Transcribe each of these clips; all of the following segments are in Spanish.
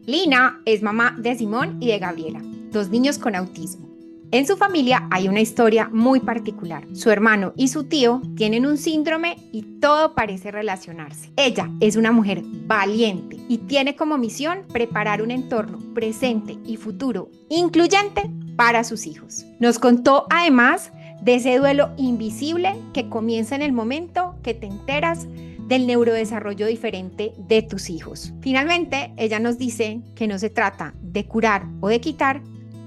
Lina es mamá de Simón y de Gabriela, dos niños con autismo. En su familia hay una historia muy particular. Su hermano y su tío tienen un síndrome y todo parece relacionarse. Ella es una mujer valiente y tiene como misión preparar un entorno presente y futuro incluyente para sus hijos. Nos contó además de ese duelo invisible que comienza en el momento que te enteras del neurodesarrollo diferente de tus hijos. Finalmente, ella nos dice que no se trata de curar o de quitar,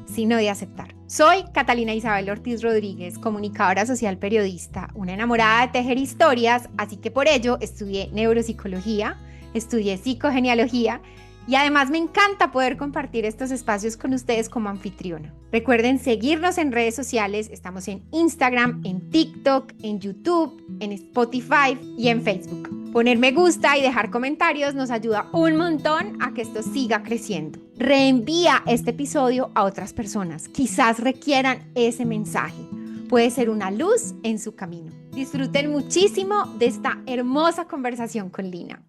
sino de aceptar. Soy Catalina Isabel Ortiz Rodríguez, comunicadora social periodista, una enamorada de tejer historias, así que por ello estudié neuropsicología, estudié psicogenealogía y además me encanta poder compartir estos espacios con ustedes como anfitriona. Recuerden seguirnos en redes sociales, estamos en Instagram, en TikTok, en YouTube, en Spotify y en Facebook. Poner me gusta y dejar comentarios nos ayuda un montón a que esto siga creciendo. Reenvía este episodio a otras personas, quizás requieran ese mensaje. Puede ser una luz en su camino. Disfruten muchísimo de esta hermosa conversación con Lina.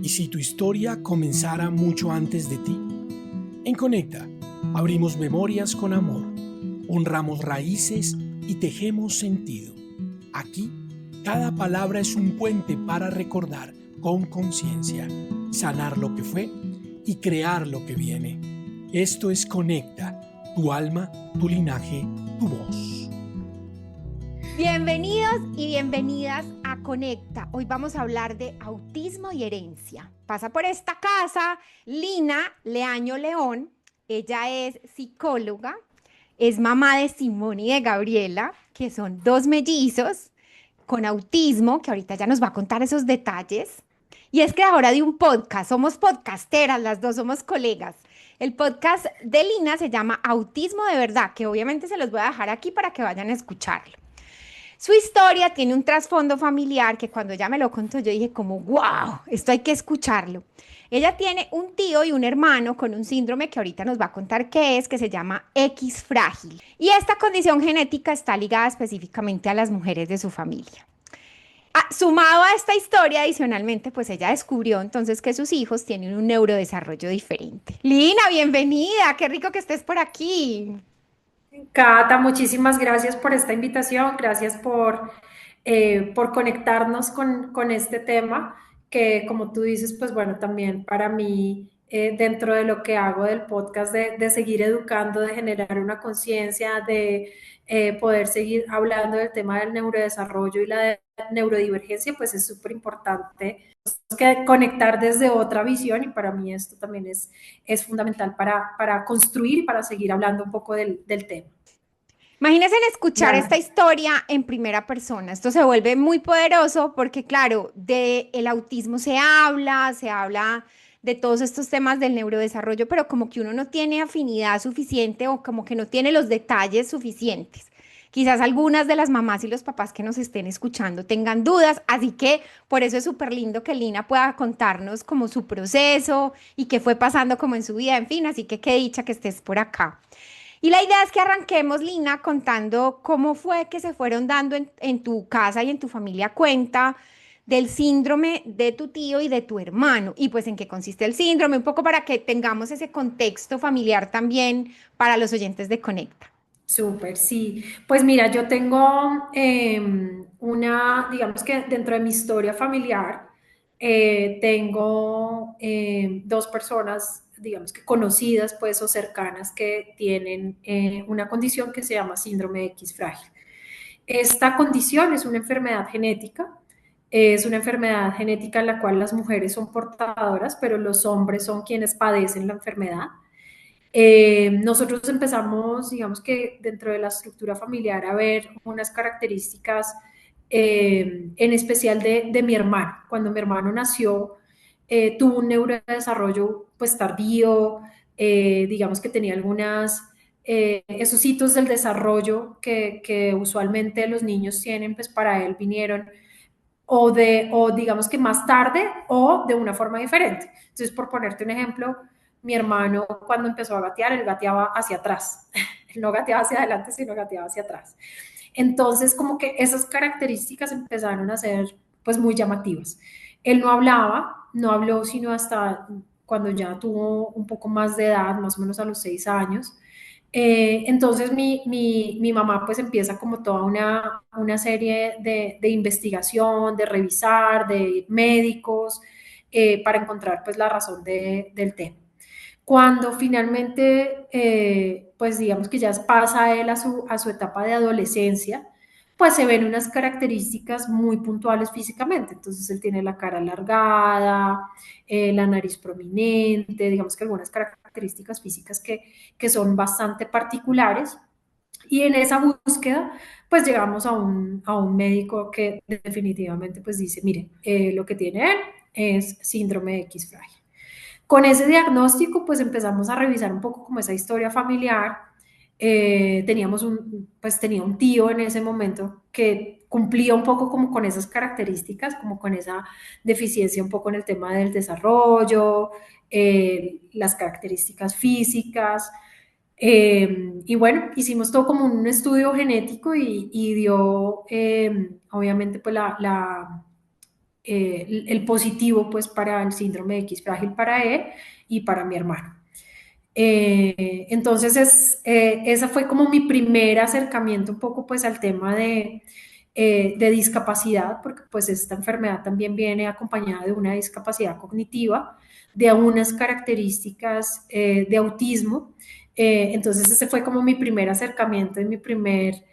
¿Y si tu historia comenzara mucho antes de ti? En Conecta, abrimos memorias con amor, honramos raíces y tejemos sentido. Aquí, cada palabra es un puente para recordar con conciencia, sanar lo que fue y crear lo que viene. Esto es Conecta, tu alma, tu linaje, tu voz. Bienvenidos y bienvenidas a Conecta. Hoy vamos a hablar de autismo y herencia. Pasa por esta casa Lina Leaño León. Ella es psicóloga, es mamá de Simón y de Gabriela, que son dos mellizos con autismo, que ahorita ya nos va a contar esos detalles. Y es creadora de un podcast, somos podcasteras, las dos somos colegas. El podcast de Lina se llama Autismo de Verdad, que obviamente se los voy a dejar aquí para que vayan a escucharlo. Su historia tiene un trasfondo familiar que cuando ella me lo contó yo dije como, wow, esto hay que escucharlo. Ella tiene un tío y un hermano con un síndrome que ahorita nos va a contar qué es, que se llama X frágil. Y esta condición genética está ligada específicamente a las mujeres de su familia. Sumado a esta historia, adicionalmente, pues ella descubrió entonces que sus hijos tienen un neurodesarrollo diferente. Lina, bienvenida, qué rico que estés por aquí. Cata, muchísimas gracias por esta invitación, gracias por conectarnos con este tema, que como tú dices, pues bueno, también para mí, dentro de lo que hago del podcast, de seguir educando, de generar una conciencia, de poder seguir hablando del tema del neurodesarrollo y la neurodivergencia, pues es súper importante que conectar desde otra visión, y para mí esto también es fundamental para construir, para seguir hablando un poco del tema. Imagínense escuchar Claro. esta historia en primera persona. Esto se vuelve muy poderoso porque, claro, del autismo se habla de todos estos temas del neurodesarrollo, pero como que uno no tiene afinidad suficiente o como que no tiene los detalles suficientes. Quizás algunas de las mamás y los papás que nos estén escuchando tengan dudas, así que por eso es súper lindo que Lina pueda contarnos como su proceso y qué fue pasando como en su vida, en fin, así que qué dicha que estés por acá. Y la idea es que arranquemos, Lina, contando cómo fue que se fueron dando en tu casa y en tu familia cuenta del síndrome de tu tío y de tu hermano, y pues en qué consiste el síndrome, un poco para que tengamos ese contexto familiar también para los oyentes de Conecta. Súper, sí. Pues mira, yo tengo digamos que dentro de mi historia familiar, tengo dos personas, digamos que conocidas, pues, o cercanas, que tienen una condición que se llama síndrome de X frágil. Esta condición es una enfermedad genética en la cual las mujeres son portadoras, pero los hombres son quienes padecen la enfermedad. Nosotros empezamos, digamos que dentro de la estructura familiar, a ver unas características, en especial de mi hermano. Cuando mi hermano nació, tuvo un neurodesarrollo pues tardío, digamos que tenía esos hitos del desarrollo que usualmente los niños tienen, pues para él vinieron o digamos que más tarde o de una forma diferente. Entonces, por ponerte un ejemplo, mi hermano cuando empezó a gatear, él gateaba hacia atrás. Él no gateaba hacia adelante, sino gateaba hacia atrás. Entonces, como que esas características empezaron a ser pues muy llamativas. Él no hablaba, no habló sino hasta cuando ya tuvo un poco más de edad, más o menos a los 6 años. Entonces mi mamá pues empieza como toda una serie de investigación, de revisar, de médicos, para encontrar pues la razón del tema. Cuando finalmente, pues digamos que ya pasa él a su etapa de adolescencia, pues se ven unas características muy puntuales físicamente. Entonces él tiene la cara alargada, la nariz prominente, digamos que algunas características físicas que son bastante particulares. Y en esa búsqueda, pues llegamos a un médico que definitivamente pues dice, mire, lo que tiene él es síndrome de X frágil. Con ese diagnóstico, pues empezamos a revisar un poco como esa historia familiar. Pues tenía un tío en ese momento que cumplía un poco como con esas características, como con esa deficiencia un poco en el tema del desarrollo, las características físicas. Y bueno, hicimos todo como un estudio genético y dio, obviamente, pues el positivo pues para el síndrome de X frágil para él y para mi hermano. Entonces esa fue como mi primer acercamiento un poco pues al tema de discapacidad, porque pues esta enfermedad también viene acompañada de una discapacidad cognitiva, de unas características de autismo. Entonces ese fue como mi primer acercamiento y mi primer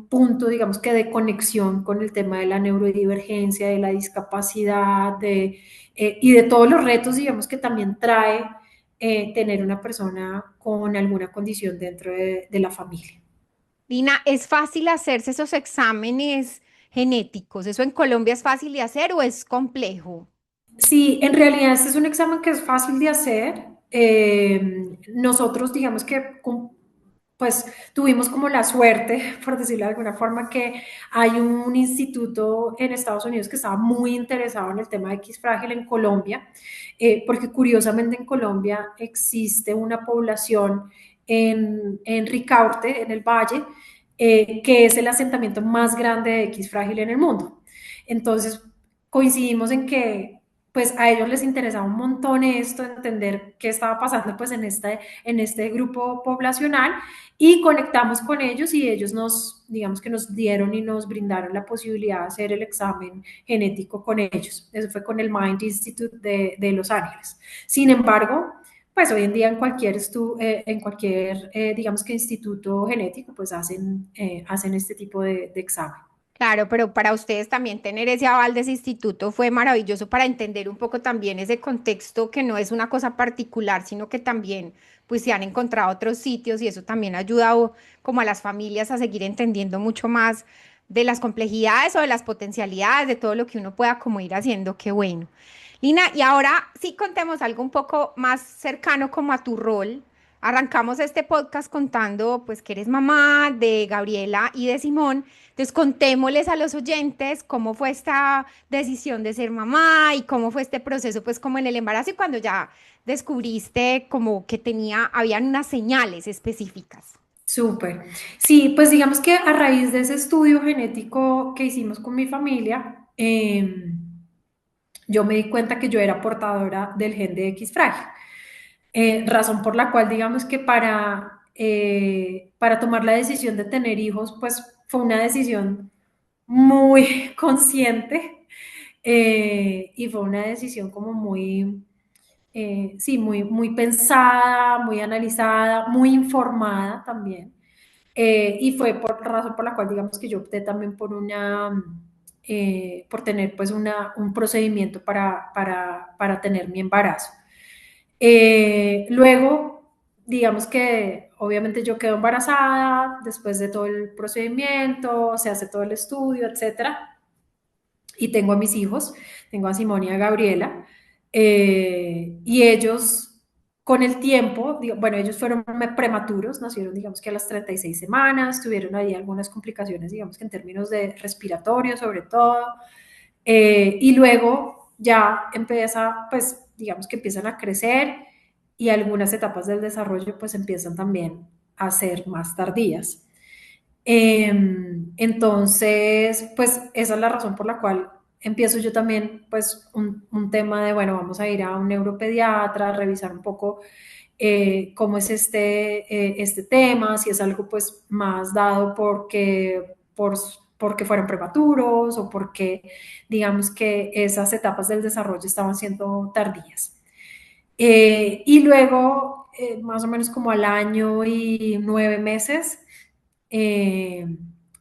punto, digamos que de conexión con el tema de la neurodivergencia, de la discapacidad, y de todos los retos, digamos, que también trae tener una persona con alguna condición dentro de la familia. Lina, ¿es fácil hacerse esos exámenes genéticos? ¿Eso en Colombia es fácil de hacer o es complejo? Sí, en realidad este es un examen que es fácil de hacer. Nosotros, digamos que, pues, tuvimos como la suerte, por decirlo de alguna forma, que hay un instituto en Estados Unidos que estaba muy interesado en el tema de X frágil en Colombia, porque curiosamente en Colombia existe una población en Ricaurte, en el Valle, que es el asentamiento más grande de X frágil en el mundo. Entonces, coincidimos en que pues a ellos les interesaba un montón esto, entender qué estaba pasando pues en este grupo poblacional, y conectamos con ellos y ellos digamos que nos dieron y nos brindaron la posibilidad de hacer el examen genético con ellos. Eso fue con el Mind Institute de Los Ángeles. Sin embargo, pues hoy en día en cualquier digamos que instituto genético, pues hacen este tipo de examen. Claro, pero para ustedes también tener ese aval de ese instituto fue maravilloso para entender un poco también ese contexto que no es una cosa particular, sino que también pues se han encontrado otros sitios y eso también ha ayudado como a las familias a seguir entendiendo mucho más de las complejidades o de las potencialidades de todo lo que uno pueda como ir haciendo. Qué bueno. Lina, y ahora sí contemos algo un poco más cercano como a tu rol. Arrancamos este podcast contando pues que eres mamá de Gabriela y de Simón. Entonces contémosles a los oyentes cómo fue esta decisión de ser mamá y cómo fue este proceso pues como en el embarazo y cuando ya descubriste como que habían unas señales específicas. Súper. Sí, pues digamos que a raíz de ese estudio genético que hicimos con mi familia, yo me di cuenta que yo era portadora del gen de X frágil. Razón por la cual, digamos que para tomar la decisión de tener hijos, pues fue una decisión muy consciente, y fue una decisión como sí, muy pensada, muy analizada, muy informada también. Y fue por razón por la cual, digamos que yo opté también por tener pues un procedimiento para tener mi embarazo. Luego, digamos que obviamente yo quedo embarazada después de todo el procedimiento, se hace todo el estudio, etcétera, y tengo a mis hijos, tengo a Simón y a Gabriela, y ellos con el tiempo, bueno, ellos fueron prematuros, nacieron digamos que a las 36 semanas, tuvieron ahí algunas complicaciones, digamos que en términos de respiratorio sobre todo, y luego ya empieza, pues digamos que empiezan a crecer y algunas etapas del desarrollo pues empiezan también a ser más tardías. Entonces, pues esa es la razón por la cual empiezo yo también, pues, un tema de, bueno, vamos a ir a un neuropediatra, a revisar un poco cómo es este tema, si es algo, pues, más dado porque fueron prematuros o porque, digamos, que esas etapas del desarrollo estaban siendo tardías. Y luego, más o menos como al año y 9 meses, eh,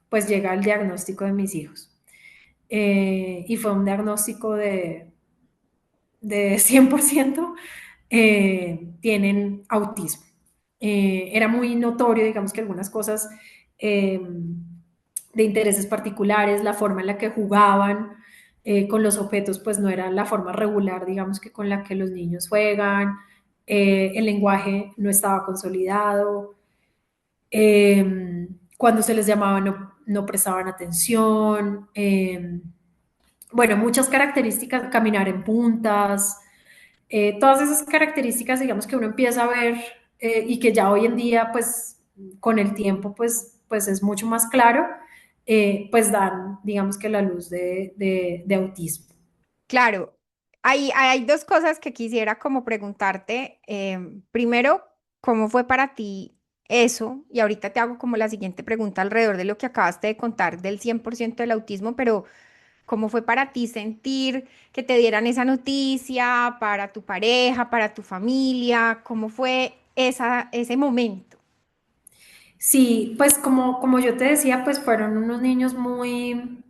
pues llega el diagnóstico de mis hijos. Y fue un diagnóstico de 100% tienen autismo. Era muy notorio, digamos que algunas cosas de intereses particulares, la forma en la que jugaban con los objetos, pues no era la forma regular, digamos que con la que los niños juegan, el lenguaje no estaba consolidado, cuando se les llamaba no prestaban atención, bueno, muchas características, caminar en puntas, todas esas características, digamos, que uno empieza a ver y que ya hoy en día, pues, con el tiempo, pues es mucho más claro, pues dan, digamos, que la luz de autismo. Claro, hay dos cosas que quisiera como preguntarte. Primero, ¿cómo fue para ti eso? Y ahorita te hago como la siguiente pregunta alrededor de lo que acabaste de contar del 100% del autismo, pero ¿cómo fue para ti sentir que te dieran esa noticia, para tu pareja, para tu familia? ¿Cómo fue ese momento? Sí, pues como yo te decía, pues fueron unos niños muy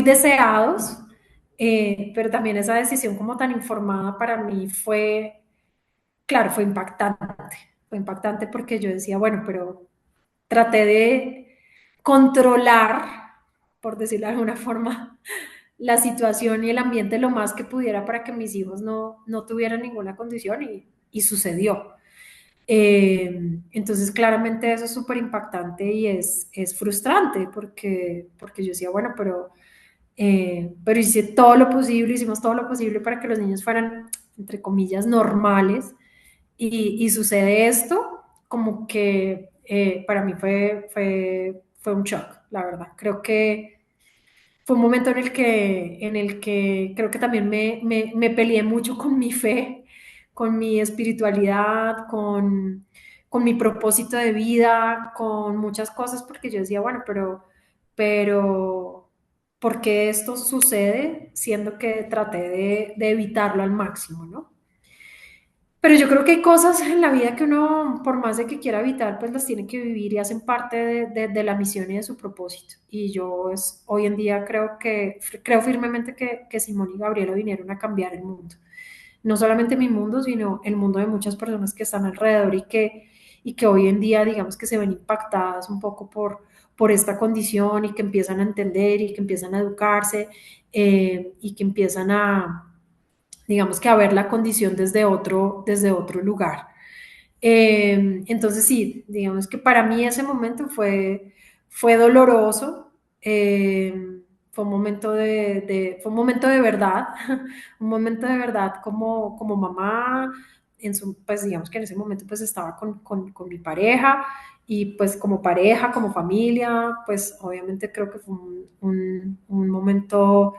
deseados, pero también esa decisión como tan informada para mí fue, claro, fue impactante porque yo decía, bueno, pero traté de controlar, por decirlo de alguna forma, la situación y el ambiente lo más que pudiera para que mis hijos no tuvieran ninguna condición y sucedió. Entonces, claramente eso es súper impactante y es frustrante porque yo decía, bueno, pero hice todo lo posible, hicimos todo lo posible para que los niños fueran, entre comillas, normales y sucede esto, como que para mí fue un shock, la verdad. Creo que fue un momento en el que creo que también me peleé mucho con mi fe, con mi espiritualidad, con mi propósito de vida, con muchas cosas, porque yo decía, bueno, pero, ¿por qué esto sucede siendo que traté de evitarlo al máximo, ¿no? Pero yo creo que hay cosas en la vida que uno, por más de que quiera evitar, pues las tiene que vivir y hacen parte de la misión y de su propósito. Y yo hoy en día creo firmemente que Simón y Gabriela vinieron a cambiar el mundo. No solamente mi mundo, sino el mundo de muchas personas que están alrededor y que hoy en día, digamos, que se ven impactadas un poco por esta condición y que empiezan a entender y que empiezan a educarse y que empiezan digamos, que a ver la condición desde otro lugar. Entonces sí, digamos que para mí ese momento fue doloroso, fue un momento fue un momento de verdad, un momento de verdad como mamá, pues digamos que en ese momento pues estaba con mi pareja y pues como pareja, como familia, pues obviamente creo que fue un momento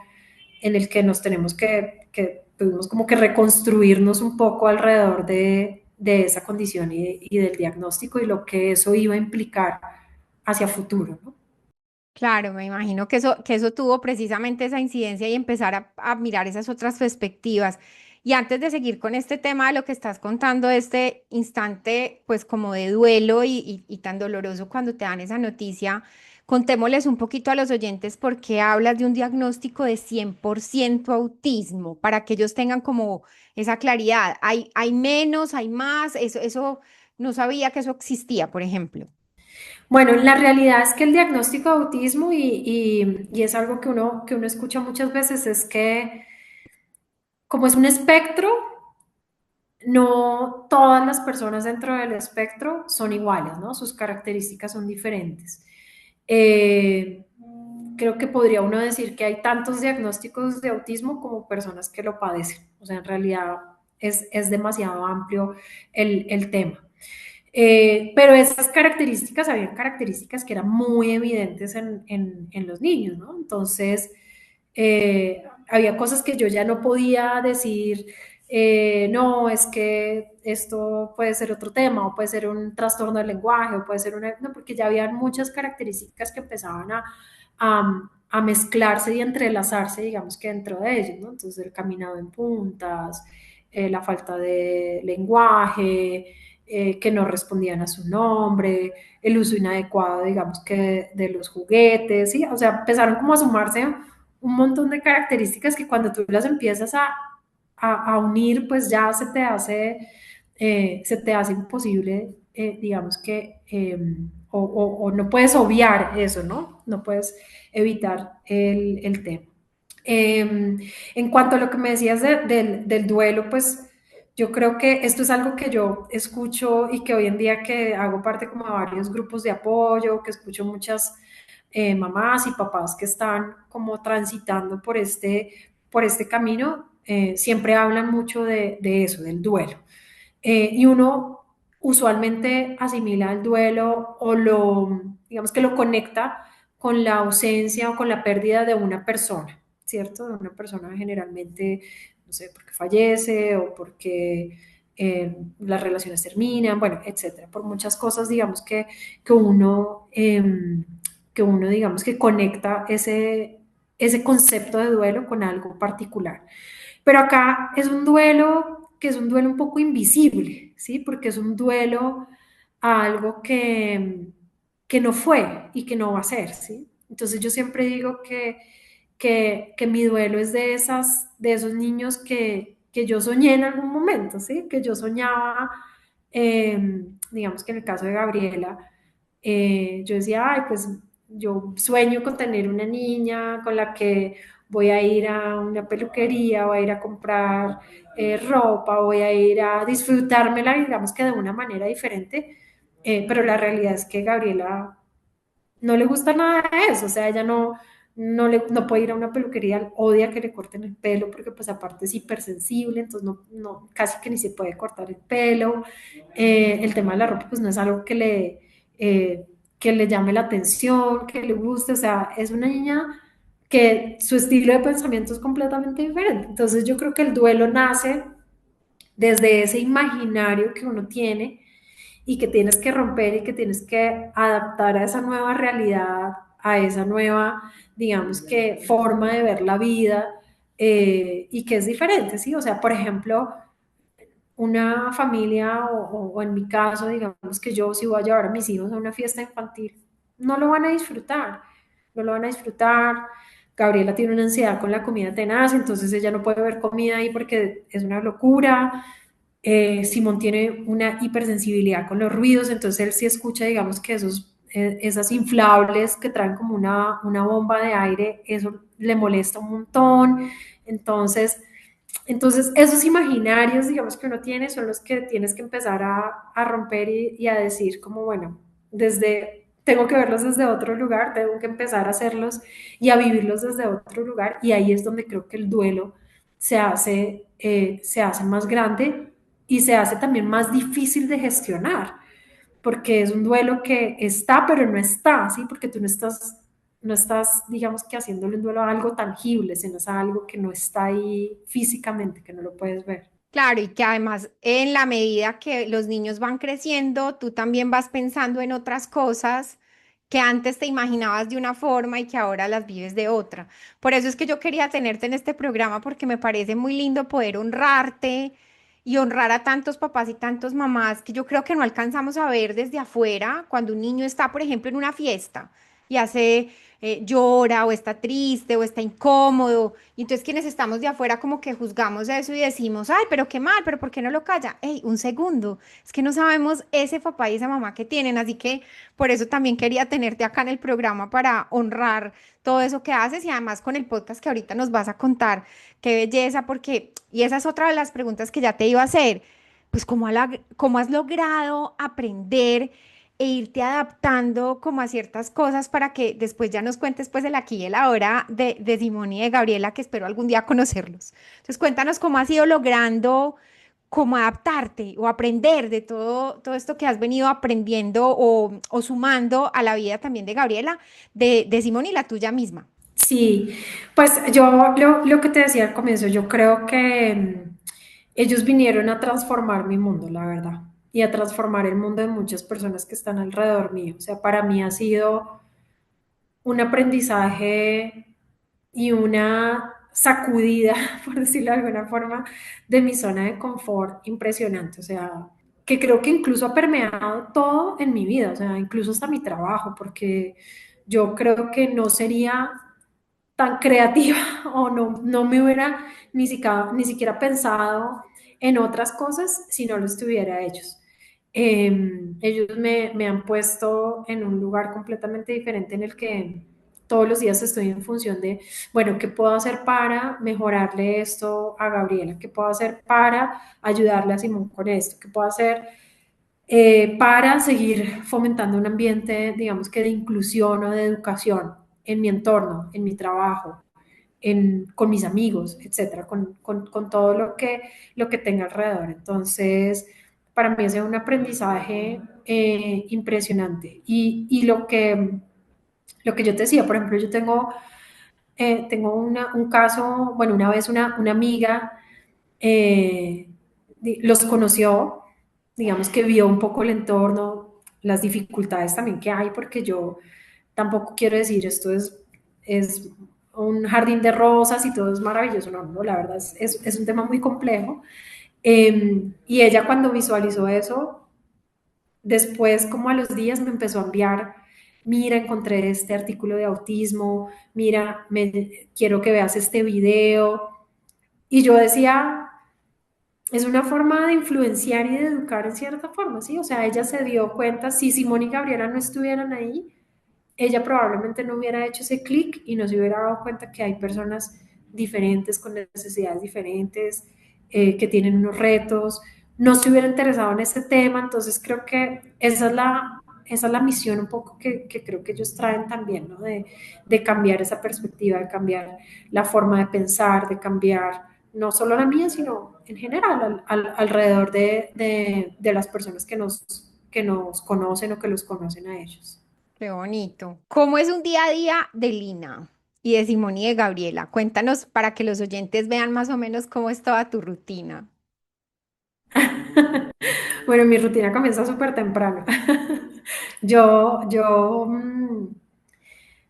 en el que nos tenemos que tuvimos como que reconstruirnos un poco alrededor de esa condición y del diagnóstico y lo que eso iba a implicar hacia futuro, ¿no? Claro, me imagino que eso tuvo precisamente esa incidencia y empezar a mirar esas otras perspectivas. Y antes de seguir con este tema de lo que estás contando, este instante, pues como de duelo y tan doloroso cuando te dan esa noticia, contémosles un poquito a los oyentes por qué hablas de un diagnóstico de 100% autismo, para que ellos tengan como esa claridad. ¿Hay menos, hay más? Eso no sabía que eso existía, por ejemplo. Bueno, la realidad es que el diagnóstico de autismo y es algo que uno escucha muchas veces es que como es un espectro, no todas las personas dentro del espectro son iguales, ¿no? Sus características son diferentes. Eh, Creo que podría uno decir que hay tantos diagnósticos de autismo como personas que lo padecen. O sea, en realidad es demasiado amplio el tema. Pero esas características, había características que eran muy evidentes en los niños, ¿no? Entonces, Había cosas que yo ya no podía decir, no, es que esto puede ser otro tema, o puede ser un trastorno del lenguaje, o puede ser una, no, porque ya habían muchas características que empezaban a mezclarse y entrelazarse, digamos que dentro de ellos, ¿no? Entonces el caminado en puntas, la falta de lenguaje, que no respondían a su nombre, el uso inadecuado, digamos que de los juguetes, ¿sí? O sea, empezaron como a sumarse un montón de características que cuando tú las empiezas a unir, pues ya se te hace imposible, digamos que, o no puedes obviar eso, ¿no? No puedes evitar el tema. En cuanto a lo que me decías del duelo, pues yo creo que esto es algo que yo escucho y que hoy en día que hago parte como de varios grupos de apoyo, que escucho muchas mamás y papás que están como transitando por este camino, siempre hablan mucho de eso, del duelo. Y uno usualmente asimila el duelo o digamos que lo conecta con la ausencia o con la pérdida de una persona, ¿cierto? De una persona generalmente, no sé, porque fallece o porque las relaciones terminan, bueno, etcétera, por muchas cosas, digamos que uno, digamos que conecta ese concepto de duelo con algo particular. Pero acá es un duelo que es un duelo un poco invisible, ¿sí? Porque es un duelo a algo que no fue y que no va a ser, ¿sí? Entonces yo siempre digo que mi duelo es de esos niños que yo soñé en algún momento, ¿sí? Que yo soñaba, digamos que en el caso de Gabriela, yo decía, ay, pues yo sueño con tener una niña con la que voy a ir a una peluquería, voy a ir a comprar ropa, voy a ir a disfrutármela, digamos que de una manera diferente, pero la realidad es que Gabriela no le gusta nada de eso, o sea, ella no puede ir a una peluquería, odia que le corten el pelo porque pues aparte es hipersensible, entonces casi que ni se puede cortar el pelo. El tema de la ropa pues no es algo que le llame la atención, que le guste, o sea, es una niña que su estilo de pensamiento es completamente diferente. Entonces yo creo que el duelo nace desde ese imaginario que uno tiene y que tienes que romper y que tienes que adaptar a esa nueva realidad, a esa nueva, digamos que, forma de ver la vida, y que es diferente, ¿sí? O sea, por ejemplo, una familia o en mi caso, digamos que yo si voy a llevar a mis hijos a una fiesta infantil, no lo van a disfrutar, no lo van a disfrutar. Gabriela tiene una ansiedad con la comida tenaz, entonces ella no puede ver comida ahí porque es una locura. Simón tiene una hipersensibilidad con los ruidos, entonces él sí escucha, digamos que esas inflables que traen como una bomba de aire, eso le molesta un montón. Entonces, entonces, esos imaginarios, digamos, que uno tiene, son los que tienes que empezar a romper y a decir como, bueno, tengo que verlos desde otro lugar, tengo que empezar a hacerlos y a vivirlos desde otro lugar. Y ahí es donde creo que el duelo se hace más grande y se hace también más difícil de gestionar, porque es un duelo que está, pero no está, ¿sí? Porque tú no estás, digamos que haciéndole un duelo a algo tangible, sino es a algo que no está ahí físicamente, que no lo puedes ver. Claro, y que además en la medida que los niños van creciendo, tú también vas pensando en otras cosas que antes te imaginabas de una forma y que ahora las vives de otra. Por eso es que yo quería tenerte en este programa porque me parece muy lindo poder honrarte y honrar a tantos papás y tantos mamás que yo creo que no alcanzamos a ver desde afuera cuando un niño está, por ejemplo, en una fiesta y llora o está triste o está incómodo. Y entonces quienes estamos de afuera como que juzgamos eso y decimos, ay, pero qué mal, pero ¿por qué no lo calla? Ey, un segundo, es que no sabemos ese papá y esa mamá que tienen, así que por eso también quería tenerte acá en el programa para honrar todo eso que haces y además con el podcast que ahorita nos vas a contar, qué belleza, porque, y esa es otra de las preguntas que ya te iba a hacer, pues cómo has logrado aprender e irte adaptando como a ciertas cosas para que después ya nos cuentes pues el aquí y el ahora de Simón y de Gabriela, que espero algún día conocerlos. Entonces cuéntanos cómo has ido logrando cómo adaptarte o aprender de todo esto que has venido aprendiendo o sumando a la vida también de Gabriela, de Simón y la tuya misma. Sí, pues yo lo que te decía al comienzo, yo creo que ellos vinieron a transformar mi mundo, la verdad, y a transformar el mundo de muchas personas que están alrededor mío. O sea, para mí ha sido un aprendizaje y una sacudida, por decirlo de alguna forma, de mi zona de confort impresionante. O sea, que creo que incluso ha permeado todo en mi vida, o sea, incluso hasta mi trabajo, porque yo creo que no sería tan creativa o no me hubiera ni siquiera pensado en otras cosas si no lo estuviera ellos. Ellos me han puesto en un lugar completamente diferente en el que todos los días estoy en función de, bueno, ¿qué puedo hacer para mejorarle esto a Gabriela? ¿Qué puedo hacer para ayudarle a Simón con esto? ¿Qué puedo hacer para seguir fomentando un ambiente, digamos que de inclusión o de educación en mi entorno, en mi trabajo, con mis amigos, etcétera, con todo lo que tenga alrededor? Entonces, para mí es un aprendizaje impresionante. Y lo que yo te decía, por ejemplo, yo tengo un caso, bueno, una vez una amiga eh, los conoció, digamos que vio un poco el entorno, las dificultades también que hay, porque yo tampoco quiero decir esto es un jardín de rosas y todo es maravilloso, no, no, la verdad es un tema muy complejo. Y ella cuando visualizó eso, después como a los días me empezó a enviar, mira, encontré este artículo de autismo, mira, quiero que veas este video. Y yo decía, es una forma de influenciar y de educar en cierta forma, ¿sí? O sea, ella se dio cuenta, si Simón y Gabriela no estuvieran ahí, ella probablemente no hubiera hecho ese clic y no se hubiera dado cuenta que hay personas diferentes, con necesidades diferentes, que tienen unos retos, no se hubiera interesado en ese tema. Entonces creo que esa es la misión un poco que creo que ellos traen también, ¿no? De cambiar esa perspectiva, de cambiar la forma de pensar, de cambiar no solo la mía, sino en general alrededor de las personas que nos conocen o que los conocen a ellos. Qué bonito. ¿Cómo es un día a día de Lina y de Simón y de Gabriela? Cuéntanos para que los oyentes vean más o menos cómo es toda tu rutina. Bueno, mi rutina comienza súper temprano.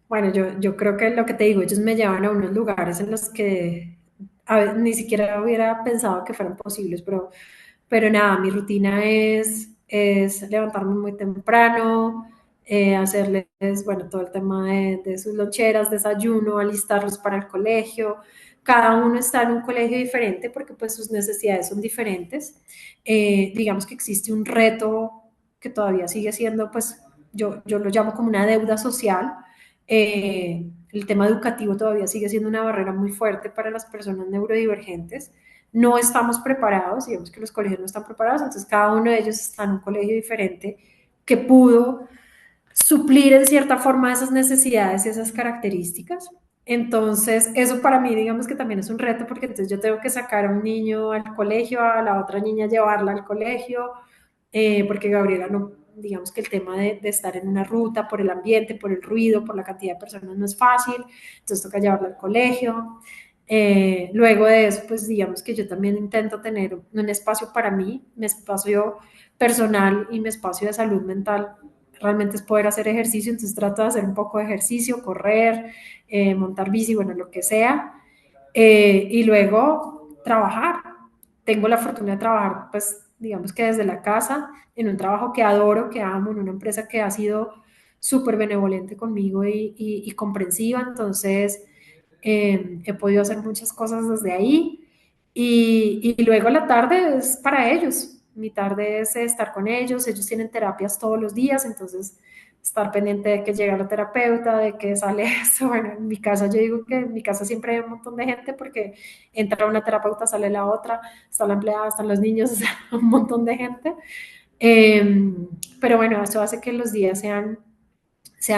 Bueno, yo creo que lo que te digo, ellos me llevan a unos lugares en los que ni siquiera hubiera pensado que fueran posibles, pero nada, mi rutina es levantarme muy temprano, hacerles, bueno, todo el tema de sus loncheras, desayuno, alistarlos para el colegio. Cada uno está en un colegio diferente porque pues sus necesidades son diferentes. Digamos que existe un reto que todavía sigue siendo, pues yo lo llamo como una deuda social. El tema educativo todavía sigue siendo una barrera muy fuerte para las personas neurodivergentes. No estamos preparados, digamos que los colegios no están preparados, entonces cada uno de ellos está en un colegio diferente que pudo suplir en cierta forma esas necesidades y esas características. Entonces, eso para mí, digamos que también es un reto, porque entonces yo tengo que sacar a un niño al colegio, a la otra niña llevarla al colegio, porque Gabriela no, digamos que el tema de estar en una ruta por el ambiente, por el ruido, por la cantidad de personas no es fácil, entonces toca llevarla al colegio. Luego de eso, pues digamos que yo también intento tener un espacio para mí, mi espacio personal y mi espacio de salud mental realmente es poder hacer ejercicio, entonces trato de hacer un poco de ejercicio, correr, montar bici, bueno, lo que sea, y luego trabajar. Tengo la fortuna de trabajar, pues, digamos que desde la casa, en un trabajo que adoro, que amo, en una empresa que ha sido súper benevolente conmigo y comprensiva, entonces he podido hacer muchas cosas desde ahí. Y luego la tarde es para ellos. Mi tarde es estar con ellos tienen terapias todos los días, entonces estar pendiente de que llega la terapeuta, de que sale esto. Bueno, en mi casa yo digo que en mi casa siempre hay un montón de gente porque entra una terapeuta, sale la otra, está la empleada, están los niños, o sea, un montón de gente. Eh, pero bueno, eso hace que los días sean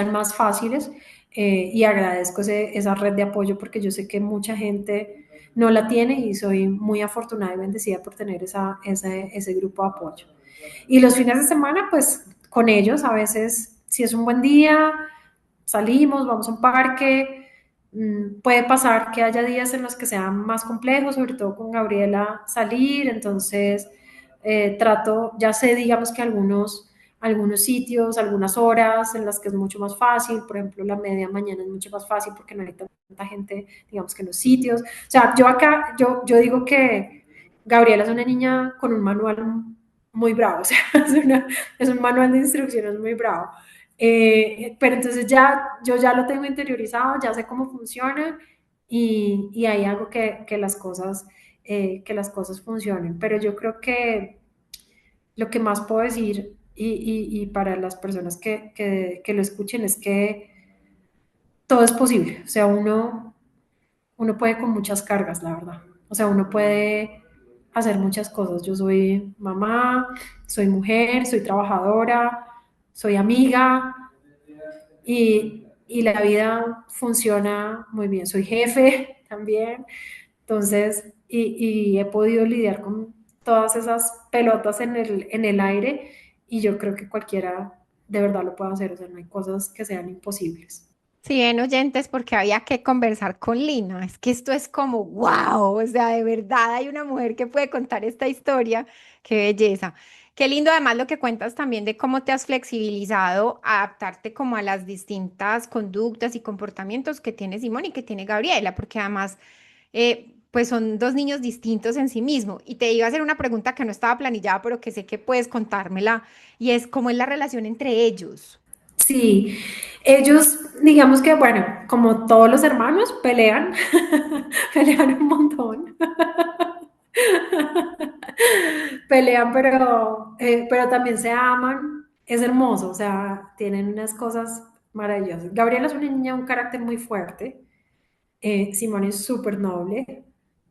más fáciles, y agradezco esa red de apoyo porque yo sé que mucha gente no la tiene y soy muy afortunada y bendecida por tener ese grupo de apoyo. Y los fines de semana, pues con ellos, a veces, si es un buen día, salimos, vamos a un parque, Puede pasar que haya días en los que sean más complejos, sobre todo con Gabriela salir, entonces trato, ya sé, digamos que algunos sitios, algunas horas en las que es mucho más fácil, por ejemplo, la media mañana es mucho más fácil porque no hay tanta gente, digamos que en los sitios. O sea, yo digo que Gabriela es una niña con un manual muy bravo, o sea, es un manual de instrucciones muy bravo. Pero entonces yo ya lo tengo interiorizado, ya sé cómo funciona y ahí hago que las cosas funcionen. Pero yo creo que lo que más puedo decir y para las personas que lo escuchen es que todo es posible. O sea, uno puede con muchas cargas, la verdad. O sea, uno puede hacer muchas cosas. Yo soy mamá, soy mujer, soy trabajadora, soy amiga, y la vida funciona muy bien. Soy jefe también, entonces, y he podido lidiar con todas esas pelotas en el aire y yo creo que cualquiera de verdad lo puede hacer, o sea, no hay cosas que sean imposibles. Sí, en oyentes, porque había que conversar con Lina. Es que esto es como, wow, o sea, de verdad hay una mujer que puede contar esta historia. Qué belleza. Qué lindo además lo que cuentas también de cómo te has flexibilizado a adaptarte como a las distintas conductas y comportamientos que tiene Simón y que tiene Gabriela, porque además, pues son dos niños distintos en sí mismos. Y te iba a hacer una pregunta que no estaba planillada, pero que sé que puedes contármela, y es cómo es la relación entre ellos. Sí, ellos, digamos que, bueno, como todos los hermanos, pelean, pelean un montón. Pelean, pero también se aman. Es hermoso, o sea, tienen unas cosas maravillosas. Gabriela es una niña de un carácter muy fuerte. Simón es súper noble,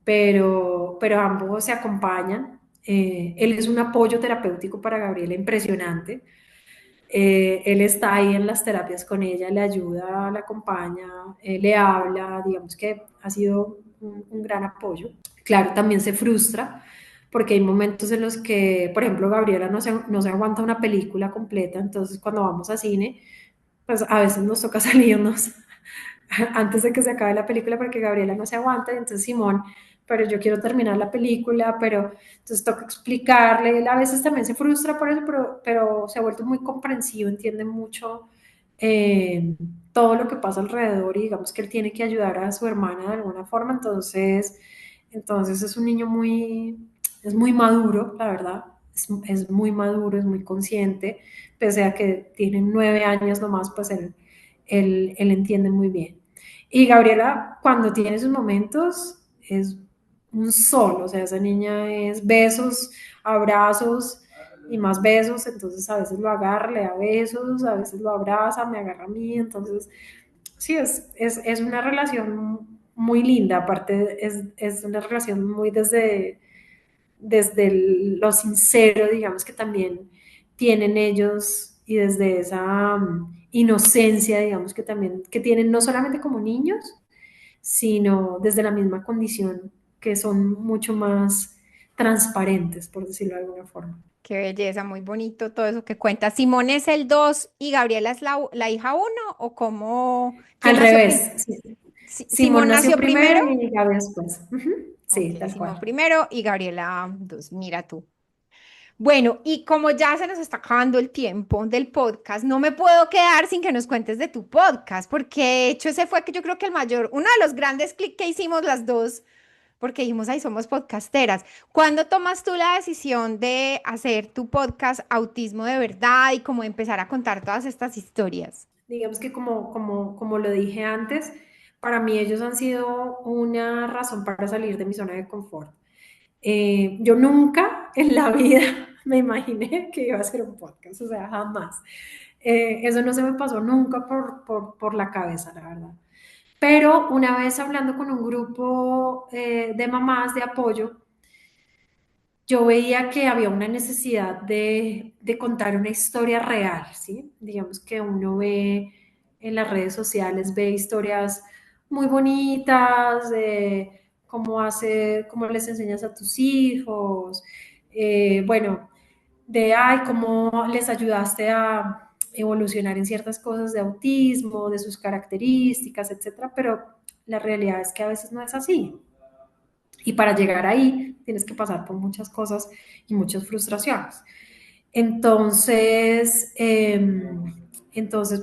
pero ambos se acompañan. Él es un apoyo terapéutico para Gabriela impresionante. Él está ahí en las terapias con ella, le ayuda, la acompaña, le habla, digamos que ha sido un gran apoyo. Claro, también se frustra porque hay momentos en los que, por ejemplo, Gabriela no se aguanta una película completa, entonces cuando vamos a cine, pues a veces nos toca salirnos antes de que se acabe la película porque Gabriela no se aguanta y entonces Simón, pero yo quiero terminar la película, pero entonces toca explicarle, él a veces también se frustra por eso, pero se ha vuelto muy comprensivo, entiende mucho eh, todo lo que pasa alrededor y digamos que él tiene que ayudar a su hermana de alguna forma, entonces es un niño es muy maduro, la verdad, es muy maduro, es muy consciente, pese a que tiene 9 años nomás, pues él entiende muy bien. Y Gabriela, cuando tiene sus momentos, es un sol, o sea, esa niña es besos, abrazos y más besos, entonces a veces lo agarra, le da besos, a veces lo abraza, me agarra a mí, entonces sí, es una relación muy linda, aparte es una relación muy desde lo sincero, digamos que también tienen ellos y desde esa inocencia, digamos que también, que tienen no solamente como niños, sino desde la misma condición, que son mucho más transparentes, por decirlo de alguna forma. Qué belleza, muy bonito todo eso que cuenta. ¿Simón es el 2 y Gabriela es la hija uno? ¿O cómo? ¿Quién Al nació primero? revés, Simón ¿Simón nació nació primero primero? y Gaby después. Ujú. Ok, Sí, tal Simón cual. primero y Gabriela 2. Mira tú. Bueno, y como ya se nos está acabando el tiempo del podcast, no me puedo quedar sin que nos cuentes de tu podcast, porque de hecho ese fue que yo creo que uno de los grandes clics que hicimos las dos, porque dijimos, ahí somos podcasteras. ¿Cuándo tomas tú la decisión de hacer tu podcast Autismo de Verdad y como empezar a contar todas estas historias? Digamos que como lo dije antes, para mí ellos han sido una razón para salir de mi zona de confort. Yo nunca en la vida me imaginé que iba a hacer un podcast, o sea, jamás. Eso no se me pasó nunca por la cabeza, la verdad. Pero una vez hablando con un grupo de mamás de apoyo, yo veía que había una necesidad de contar una historia real, ¿sí? Digamos que uno ve en las redes sociales, ve historias muy bonitas de cómo les enseñas a tus hijos, bueno, de, ay, cómo les ayudaste a evolucionar en ciertas cosas de autismo, de sus características, etcétera, pero la realidad es que a veces no es así. Y para llegar ahí tienes que pasar por muchas cosas y muchas frustraciones. Entonces,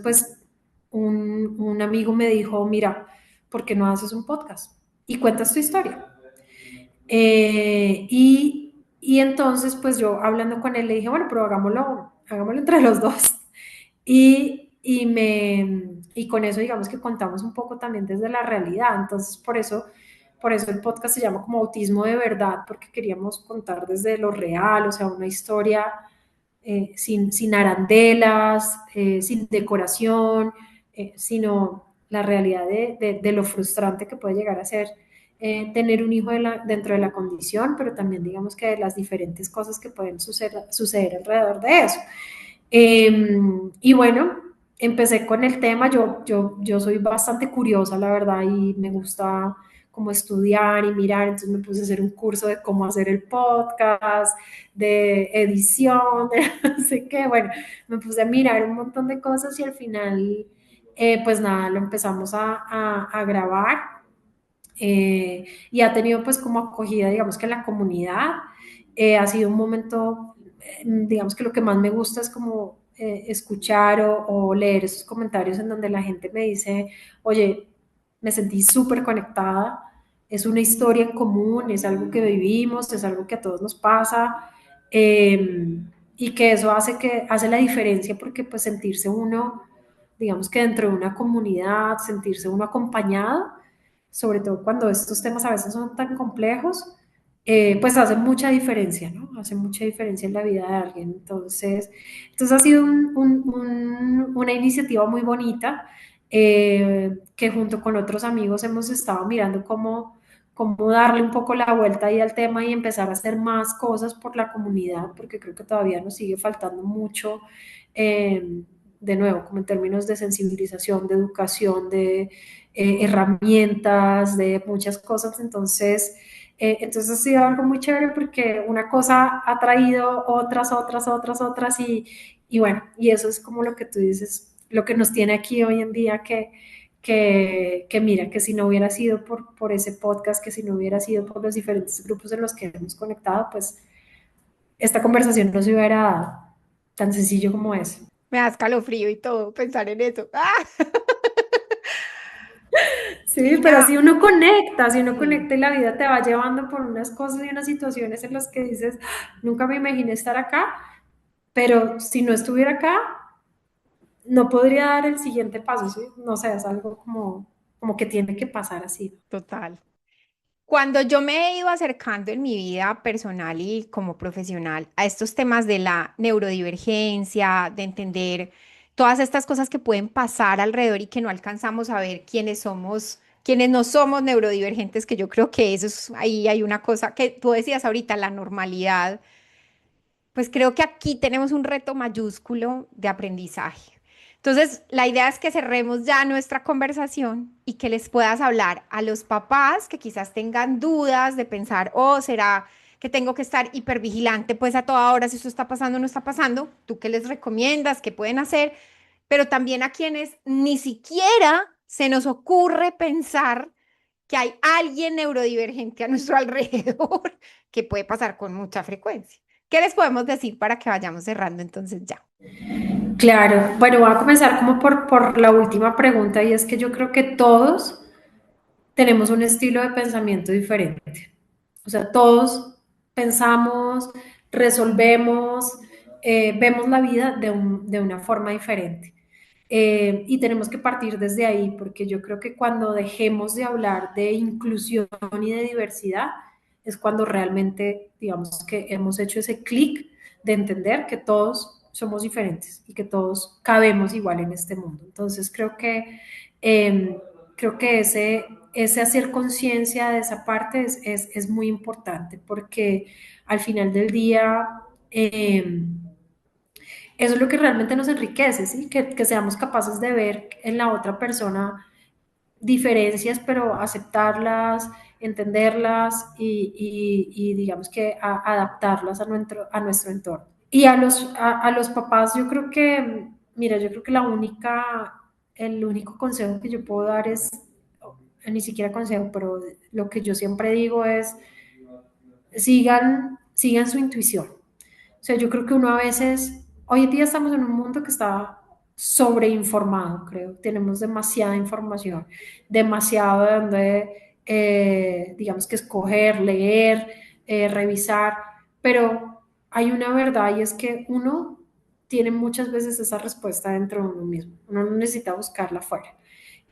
pues un amigo me dijo, mira, ¿por qué no haces un podcast? Y cuentas tu historia. Y entonces, pues yo hablando con él le dije, bueno, pero hagámoslo entre los dos. Y con eso, digamos que contamos un poco también desde la realidad. Entonces, por eso el podcast se llama como Autismo de Verdad, porque queríamos contar desde lo real, o sea, una historia sin arandelas, sin decoración, sino la realidad de lo frustrante que puede llegar a ser tener un hijo dentro de la condición, pero también digamos que de las diferentes cosas que pueden suceder alrededor de eso. Y bueno, empecé con el tema, yo soy bastante curiosa, la verdad, y me gusta como estudiar y mirar, entonces me puse a hacer un curso de cómo hacer el podcast, de edición, de no sé qué, bueno, me puse a mirar un montón de cosas y al final, pues nada, lo empezamos a grabar y ha tenido pues como acogida, digamos que en la comunidad. Ha sido un momento, digamos que lo que más me gusta es como escuchar o leer esos comentarios en donde la gente me dice, oye, me sentí súper conectada, es una historia en común, es algo que vivimos, es algo que a todos nos pasa, y que eso hace la diferencia porque pues sentirse uno, digamos que dentro de una comunidad, sentirse uno acompañado, sobre todo cuando estos temas a veces son tan complejos, pues hace mucha diferencia, ¿no? Hace mucha diferencia en la vida de alguien. Entonces ha sido una iniciativa muy bonita que junto con otros amigos hemos estado mirando cómo darle un poco la vuelta ahí al tema y empezar a hacer más cosas por la comunidad, porque creo que todavía nos sigue faltando mucho, de nuevo, como en términos de sensibilización, de educación, de herramientas, de muchas cosas. Entonces ha sido algo muy chévere porque una cosa ha traído otras y bueno, y eso es como lo que tú dices, lo que nos tiene aquí hoy en día que mira, que si no hubiera sido por ese podcast, que si no hubiera sido por los diferentes grupos en los que hemos conectado, pues esta conversación no se hubiera dado tan sencillo como es. Me da escalofrío y todo pensar en eso. ¡Ah! Sí, pero Gina, si uno sí. conecta y la vida te va llevando por unas cosas y unas situaciones en las que dices, "Ah, nunca me imaginé estar acá, pero si no estuviera acá, no podría dar el siguiente paso, ¿sí? No sé, es algo como que tiene que pasar así. Total. Cuando yo me he ido acercando en mi vida personal y como profesional a estos temas de la neurodivergencia, de entender todas estas cosas que pueden pasar alrededor y que no alcanzamos a ver quiénes somos, quiénes no somos neurodivergentes, que yo creo que eso es, ahí hay una cosa que tú decías ahorita, la normalidad, pues creo que aquí tenemos un reto mayúsculo de aprendizaje. Entonces, la idea es que cerremos ya nuestra conversación y que les puedas hablar a los papás que quizás tengan dudas de pensar, oh, ¿será que tengo que estar hipervigilante pues a toda hora si esto está pasando o no está pasando? ¿Tú qué les recomiendas? ¿Qué pueden hacer? Pero también a quienes ni siquiera se nos ocurre pensar que hay alguien neurodivergente a nuestro alrededor, que puede pasar con mucha frecuencia. ¿Qué les podemos decir para que vayamos cerrando entonces ya? Claro, bueno, voy a comenzar como por la última pregunta y es que yo creo que todos tenemos un estilo de pensamiento diferente. O sea, todos pensamos, resolvemos, vemos la vida de una forma diferente. Y tenemos que partir desde ahí, porque yo creo que cuando dejemos de hablar de inclusión y de diversidad, es cuando realmente, digamos, que hemos hecho ese clic de entender que todos somos diferentes y que todos cabemos igual en este mundo. Entonces, creo que ese hacer conciencia de esa parte es muy importante, porque al final del día, eso es lo que realmente nos enriquece, ¿sí? Que seamos capaces de ver en la otra persona diferencias, pero aceptarlas, entenderlas y digamos que adaptarlas a nuestro entorno. Y a los papás, yo creo que, mira, yo creo que el único consejo que yo puedo dar es ni siquiera consejo, pero lo que yo siempre digo es, sigan su intuición. O sea, yo creo que uno a veces, hoy en día estamos en un mundo que está sobreinformado, creo. Tenemos demasiada información, demasiado de donde, digamos que escoger, leer, revisar, pero hay una verdad y es que uno tiene muchas veces esa respuesta dentro de uno mismo. Uno no necesita buscarla afuera.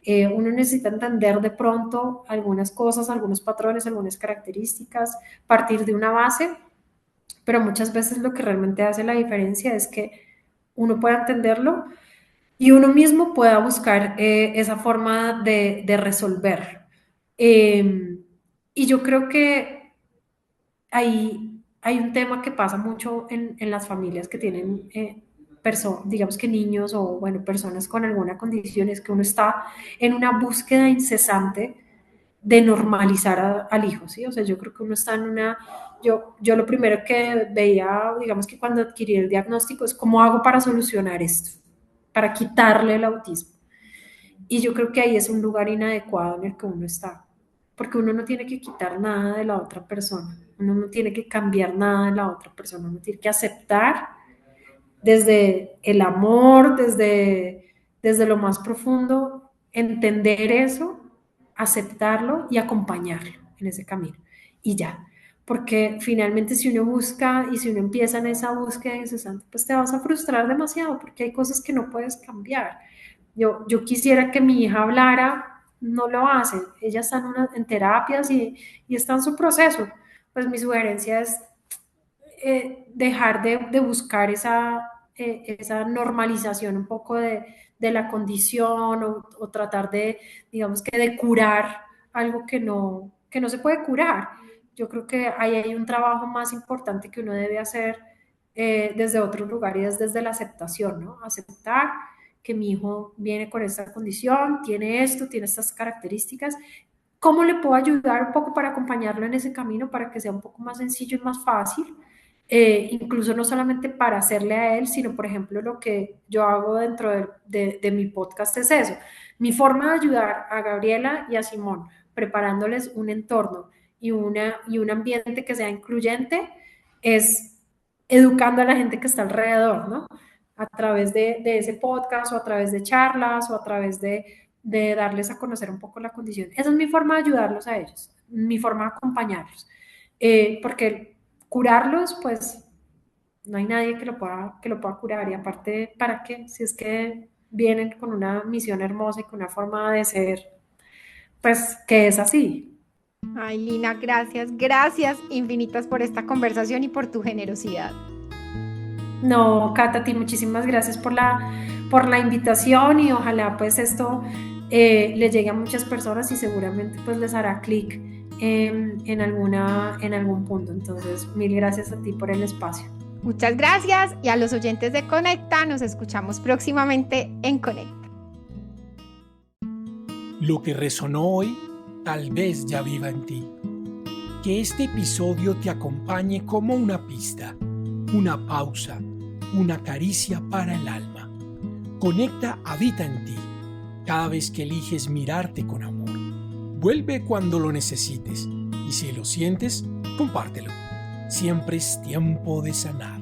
Uno necesita entender de pronto algunas cosas, algunos patrones, algunas características, partir de una base, pero muchas veces lo que realmente hace la diferencia es que uno pueda entenderlo y uno mismo pueda buscar esa forma de resolver. Y yo creo que hay un tema que pasa mucho en las familias que tienen, digamos que niños o, bueno, personas con alguna condición, es que uno está en una búsqueda incesante de normalizar al hijo, ¿sí? O sea, yo creo que uno está en una... Yo lo primero que veía, digamos que cuando adquirí el diagnóstico, es cómo hago para solucionar esto, para quitarle el autismo. Y yo creo que ahí es un lugar inadecuado en el que uno está, porque uno no tiene que quitar nada de la otra persona, uno no tiene que cambiar nada de la otra persona, uno tiene que aceptar desde el amor, desde lo más profundo, entender eso, aceptarlo y acompañarlo en ese camino. Y ya, porque finalmente si uno busca y si uno empieza en esa búsqueda incesante, pues te vas a frustrar demasiado porque hay cosas que no puedes cambiar. Yo quisiera que mi hija hablara, no lo hace, ella está en terapias y está en su proceso. Pues mi sugerencia es dejar de buscar esa normalización un poco de la condición o tratar de, digamos que de curar algo que no se puede curar. Yo creo que ahí hay un trabajo más importante que uno debe hacer desde otro lugar y es desde la aceptación, ¿no? Aceptar que mi hijo viene con esta condición, tiene esto, tiene estas características. ¿Cómo le puedo ayudar un poco para acompañarlo en ese camino para que sea un poco más sencillo y más fácil? Incluso no solamente para hacerle a él, sino por ejemplo lo que yo hago dentro de mi podcast es eso. Mi forma de ayudar a Gabriela y a Simón, preparándoles un entorno y un ambiente que sea incluyente, es educando a la gente que está alrededor, ¿no? A través de ese podcast o a través de charlas o a través de darles a conocer un poco la condición. Esa es mi forma de ayudarlos a ellos, mi forma de acompañarlos. Porque curarlos, pues no hay nadie que lo pueda curar. Y aparte, ¿para qué? Si es que vienen con una misión hermosa y con una forma de ser, pues que es así. Ay, Lina, gracias, gracias infinitas por esta conversación y por tu generosidad. No, Cata, a ti muchísimas gracias por la invitación y ojalá pues esto le llegue a muchas personas y seguramente pues les hará clic en algún punto. Entonces, mil gracias a ti por el espacio. Muchas gracias y a los oyentes de Conecta, nos escuchamos próximamente en Conecta. Lo que resonó hoy tal vez ya viva en ti. Que este episodio te acompañe como una pista, una pausa, una caricia para el alma. Conecta habita en ti cada vez que eliges mirarte con amor. Vuelve cuando lo necesites y si lo sientes, compártelo. Siempre es tiempo de sanar.